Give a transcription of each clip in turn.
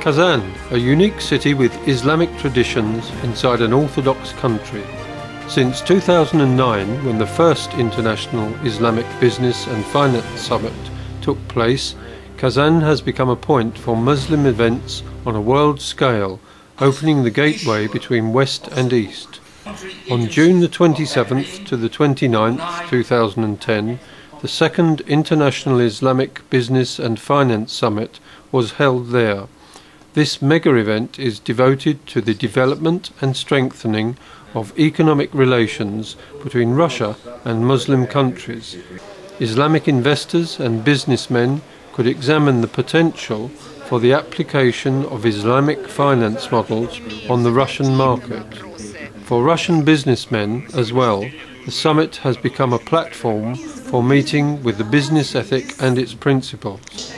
Kazan, a unique city with Islamic traditions inside an Orthodox country. Since 2009, when the first International Islamic Business and Finance Summit took place, Kazan has become a point for Muslim events on a world scale, opening the gateway between West and East. On June the 27th to the 29th, 2010, the second International Islamic Business and Finance Summit was held there. This mega-event is devoted to the development and strengthening of economic relations between Russia and Muslim countries. Islamic investors and businessmen could examine the potential for the application of Islamic finance models on the Russian market. For Russian businessmen as well, the summit has become a platform for meeting with the business ethic and its principles.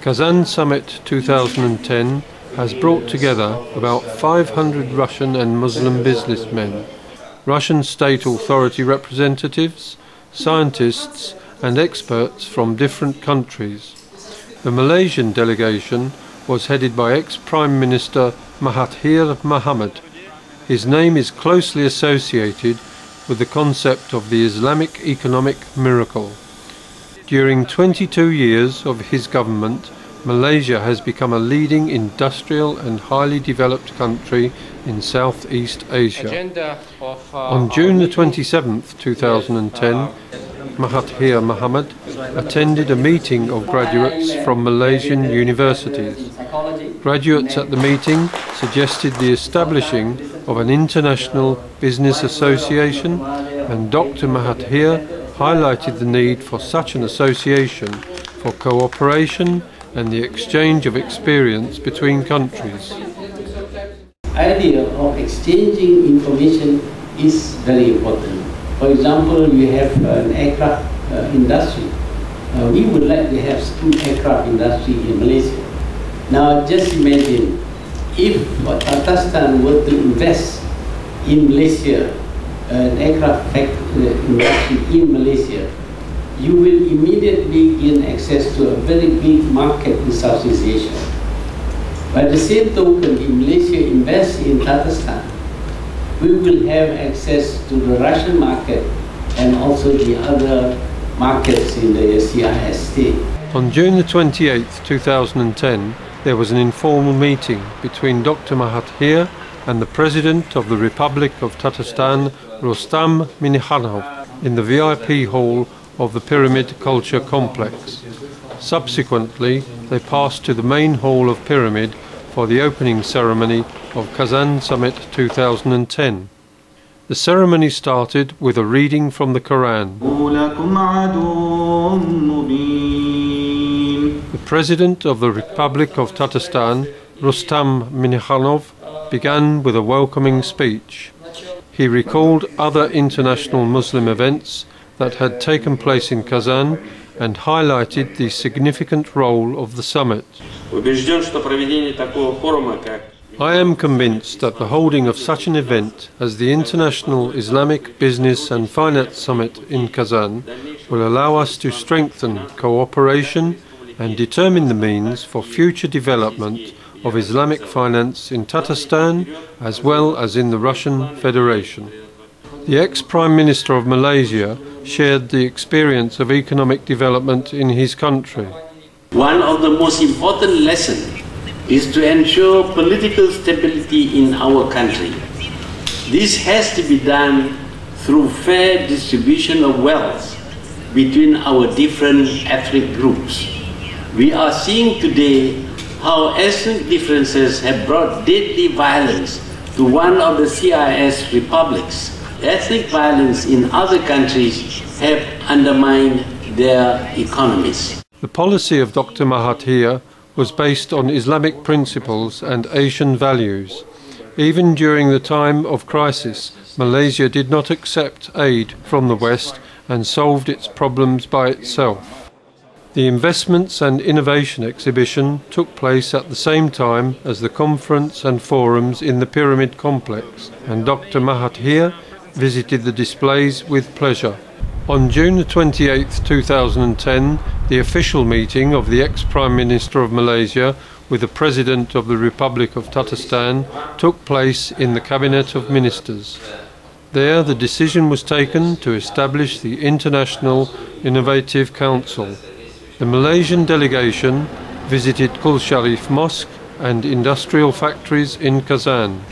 Kazansummit 2010 has brought together about 500 Russian and Muslim businessmen, Russian state authority representatives, scientists and experts from different countries. The Malaysian delegation was headed by ex-Prime Minister Mahathir Mohamad. His name is closely associated with the concept of the Islamic economic miracle. During 22 years of his government, Malaysia has become a leading industrial and highly developed country in Southeast Asia. On June the 27th, 2010, Mahathir Mohamad attended a meeting of graduates from Malaysian universities. Graduates at the meeting suggested the establishing of an international business association, and Dr. Mahathir highlighted the need for such an association for cooperation and the exchange of experience between countries. The idea of exchanging information is very important. For example, you have an aircraft industry. We would like to have good aircraft industry in Malaysia. Now just imagine if Pakistan were to invest in Malaysia, an aircraft industry in Malaysia, you will immediately gain access to a very big market in Southeast Asia. By the same token, if Malaysia invests in Pakistan, we will have access to the Russian market and also the other markets in the CIS state. On June the 28th, 2010, there was an informal meeting between Dr. Mahathir and the President of the Republic of Tatarstan, Rustam Minikhanov, in the VIP hall of the Pyramid Culture Complex. Subsequently, they passed to the main hall of Pyramid for the opening ceremony of Kazansummit 2010. The ceremony started with a reading from the Quran. The President of the Republic of Tatarstan, Rustam Minikhanov, began with a welcoming speech. He recalled other international Muslim events that had taken place in Kazan and highlighted the significant role of the summit. I am convinced that the holding of such an event as the International Islamic Business and Finance Summit in Kazan will allow us to strengthen cooperation and determine the means for future development of Islamic finance in Tatarstan as well as in the Russian Federation. The ex-Prime Minister of Malaysia shared the experience of economic development in his country. One of the most important lessons is to ensure political stability in our country. This has to be done through fair distribution of wealth between our different ethnic groups. We are seeing today how ethnic differences have brought deadly violence to one of the CIS republics. Ethnic violence in other countries have undermined their economies. The policy of Dr. Mahathir was based on Islamic principles and Asian values. Even during the time of crisis, Malaysia did not accept aid from the West and solved its problems by itself. The Investments and Innovation exhibition took place at the same time as the conference and forums in the Pyramid Complex, and Dr. Mahathir visited the displays with pleasure. On June 28, 2010, the official meeting of the ex-Prime Minister of Malaysia with the President of the Republic of Tatarstan took place in the Cabinet of Ministers. There the decision was taken to establish the International Innovative Council. The Malaysian delegation visited Kul Sharif Mosque and industrial factories in Kazan.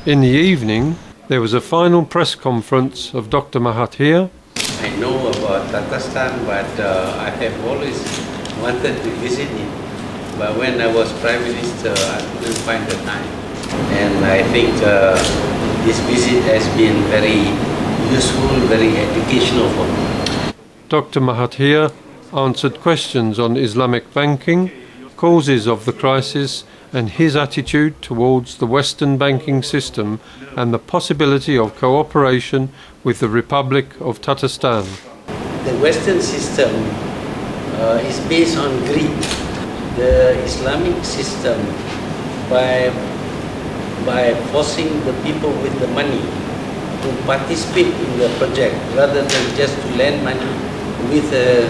In the evening, there was a final press conference of Dr. Mahathir. I know about Tatarstan, but I have always wanted to visit it. But when I was Prime Minister, I couldn't find the time. And I think this visit has been very useful, very educational for me. Dr. Mahathir answered questions on Islamic banking, causes of the crisis, and his attitude towards the Western banking system and the possibility of cooperation with the Republic of Tatarstan. The Western system is based on greed. The Islamic system, by forcing the people with the money to participate in the project rather than just to lend money with a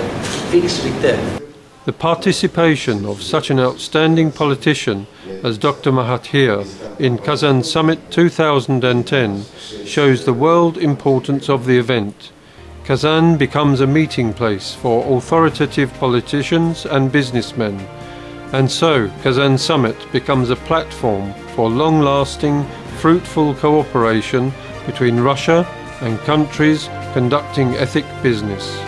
fixed return. The participation of such an outstanding politician as Dr. Mahathir in Kazansummit 2010 shows the world importance of the event. Kazan becomes a meeting place for authoritative politicians and businessmen, and so Kazansummit becomes a platform for long-lasting, fruitful cooperation between Russia and countries conducting ethic business.